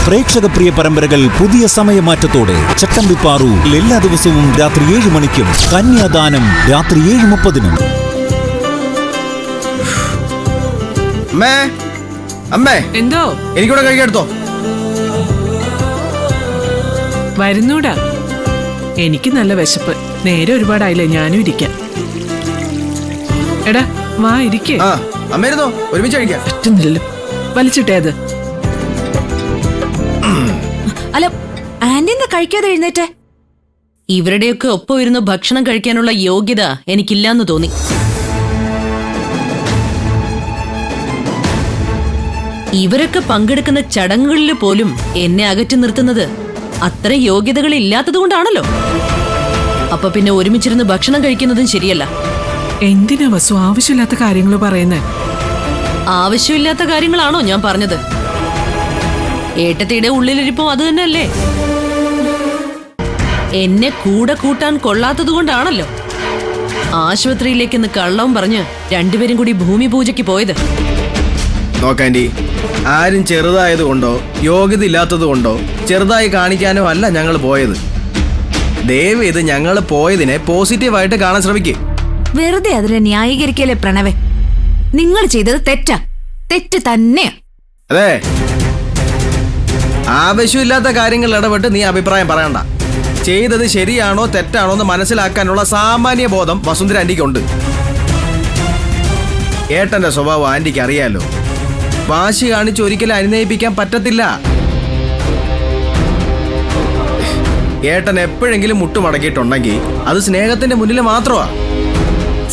പ്രേക്ഷക പ്രിയ പരമ്പരകൾ പുതിയ സമയമാറ്റത്തോടെ ചട്ടമ്പിപ്പാറു എല്ലാ ദിവസവും രാത്രി 7 മണിക്കും കന്യാദാനം രാത്രി 7:30-നും. അമ്മേ എന്തോ എനിക്കൂടെ കഴിക്കെടുത്തോ. വരുന്നൂടാ, എനിക്ക് നല്ല വിശപ്പ്. നേരെ ഒരുപാടായില്ലേ, ഞാനും ഇരിക്കാം. എടാ വാ ഇരിക്കേ. അമ്മയിരുന്നോ, ഒരുമിച്ച് കഴിക്കാം. പറ്റുന്നില്ല, വലിച്ചിട്ടേ അത്. അല്ല, ആന്റി എന്താ കഴിക്കാതെ എഴുന്നേറ്റെ? ഇവരുടെയൊക്കെ ഒപ്പം ഇരുന്ന് ഭക്ഷണം കഴിക്കാനുള്ള യോഗ്യത എനിക്കില്ലാന്ന് തോന്നി. ഇവരൊക്കെ പങ്കെടുക്കുന്ന ചടങ്ങുകളിൽ പോലും എന്നെ അകറ്റി നിർത്തുന്നത് അത്ര യോഗ്യതകൾ ഇല്ലാത്തതുകൊണ്ടാണല്ലോ. അപ്പൊ പിന്നെ ഒരുമിച്ചിരുന്ന് ഭക്ഷണം കഴിക്കുന്നതും ശരിയല്ല. എന്തിനാ വസു ആവശ്യമില്ലാത്ത കാര്യങ്ങൾ പറയുന്നേ? ആവശ്യമില്ലാത്ത കാര്യങ്ങളാണോ ഞാൻ പറഞ്ഞത്? ഏട്ടത്തിയുടെ ഉള്ളിലിരിപ്പം അത് തന്നെയല്ലേ. എന്നെ കൂടെ കൂട്ടാൻ കൊള്ളാത്തത് കൊണ്ടാണല്ലോ ആശുപത്രിയിലേക്കെന്ന് കള്ളവും പറഞ്ഞ് രണ്ടുപേരും കൂടി ഭൂമി പൂജയ്ക്ക് പോയത്. നോക്കാൻഡി, ആരും ചെറുതായത് കൊണ്ടോ യോഗ്യത ഇല്ലാത്തത് കൊണ്ടോ ചെറുതായി കാണിക്കാനോ അല്ല ഞങ്ങൾ പോയത്. ദയവ് ഇത് ഞങ്ങൾ പോയതിനെ പോസിറ്റീവായിട്ട് കാണാൻ ശ്രമിക്കേ. വെറുതെ അതിനെ ന്യായീകരിക്കല്ലേ പ്രണവേ. നിങ്ങൾ ചെയ്തത് തെറ്റാ, തെറ്റ് തന്നെയാ. അതെ, ആവശ്യമില്ലാത്ത കാര്യങ്ങൾ ഇടപെട്ട് നീ അഭിപ്രായം പറയണ്ട. ചെയ്തത് ശരിയാണോ തെറ്റാണോ എന്ന് മനസ്സിലാക്കാനുള്ള സാമാന്യ ബോധം വസുന്ധര ആന്റിക്കുണ്ട്. ഏട്ടന്റെ സ്വഭാവം ആന്റിക്ക് അറിയാലോ. വാശി കാണിച്ച് ഒരിക്കലും അനുനയിപ്പിക്കാൻ പറ്റത്തില്ല. ഏട്ടൻ എപ്പോഴെങ്കിലും മുട്ടുമടക്കിയിട്ടുണ്ടെങ്കിൽ അത് സ്നേഹത്തിന്റെ മുന്നിൽ മാത്രമാ.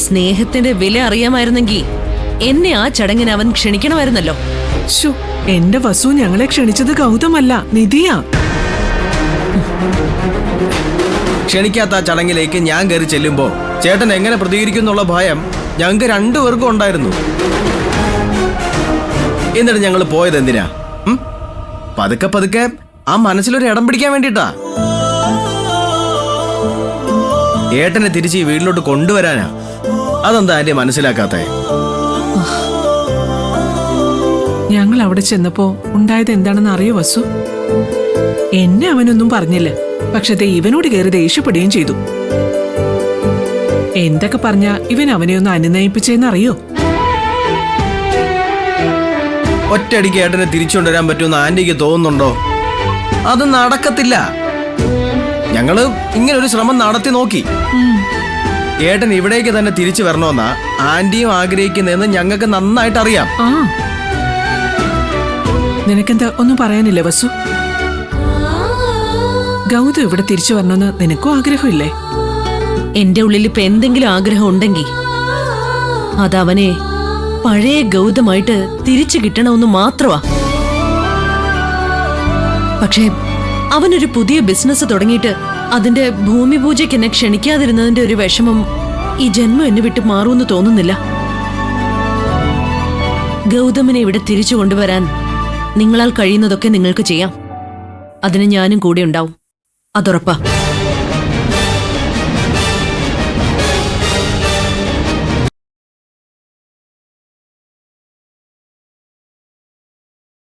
സ്നേഹത്തിന്റെ വില അറിയാമായിരുന്നെങ്കിൽ എന്നെ ആ ചടങ്ങിന് അവൻ ക്ഷണിക്കണമായിരുന്നല്ലോ. എന്റെ വസു ഞങ്ങളെ ക്ഷണിച്ചത് ഗൗതമല്ല, നിധിയാ. ക്ഷണിക്കാത്ത ആ ചടങ്ങിലേക്ക് ഞാൻ കയറി ചെല്ലുമ്പോ ചേട്ടൻ എങ്ങനെ പ്രതികരിക്കുന്നുള്ള ഭയം ഞങ്ങൾക്ക് രണ്ടുപേർക്കും ഉണ്ടായിരുന്നു. എന്നിട്ട് ഞങ്ങൾ പോയത് എന്തിനാ? പതുക്കെ പതുക്കെ ആ മനസ്സിലൊരു ഇടം പിടിക്കാൻ വേണ്ടിട്ടാ. ഏട്ടനെ തിരിച്ച് ഈ വീട്ടിലോട്ട് കൊണ്ടുവരാനാ. അതെന്താ ആന്റി മനസ്സിലാക്കാത്തേ? ഞങ്ങൾ അവിടെ ചെന്നപ്പോ ഉണ്ടായത് എന്താണെന്ന് അറിയോ വസു? എന്നെ അവനൊന്നും പറഞ്ഞില്ല, പക്ഷെ ഇവനോട് കയറി ദേഷ്യപ്പെടുകയും ചെയ്തു. എന്തൊക്കെ പറഞ്ഞ ഇവൻ അവനെ ഒന്ന് അനുനയിപ്പിച്ചെന്നറിയോ? ഒറ്റയടിക്ക് ഏട്ടനെ തിരിച്ചുകൊണ്ടുവരാൻ പറ്റുമെന്ന് ആന്റിക്ക് തോന്നുന്നുണ്ടോ? അത് നടക്കത്തില്ല. ഞങ്ങള് ഇങ്ങനെ ഒരു ശ്രമം നടത്തി നോക്കി. ഏട്ടൻ ഇവിടേക്ക് തന്നെ തിരിച്ചു വരണമെന്നാ ആന്റിയും ആഗ്രഹിക്കുന്നതെന്ന് ഞങ്ങൾക്ക് നന്നായിട്ട് അറിയാം. നിനക്കെന്താ ഒന്നും പറയാനില്ലേ വസു? ഗൗതം ഇവിടെ തിരിച്ചു വരണമെന്ന് നിനക്കും ആഗ്രഹമില്ലേ? എന്റെ ഉള്ളിൽ ഇപ്പൊ എന്തെങ്കിലും ആഗ്രഹം ഉണ്ടെങ്കിൽ അതവനെ പഴയ ഗൗതമായിട്ട് തിരിച്ചു കിട്ടണമെന്ന് മാത്രമാ. പക്ഷേ അവനൊരു പുതിയ ബിസിനസ് തുടങ്ങിയിട്ട് അതിന്റെ ഭൂമി പൂജയ്ക്ക് എന്നെ ക്ഷണിക്കാതിരുന്നതിന്റെ ഒരു വിഷമം ഈ ജന്മം എന്നെ വിട്ട് മാറുമെന്ന് തോന്നുന്നില്ല. ഗൗതമിനെ ഇവിടെ തിരിച്ചു കൊണ്ടുവരാൻ നിങ്ങളാൽ കഴിയുന്നതൊക്കെ നിങ്ങൾക്ക് ചെയ്യാം. അതിന് ഞാനും കൂടെ ഉണ്ടാവും, അതുറപ്പാ.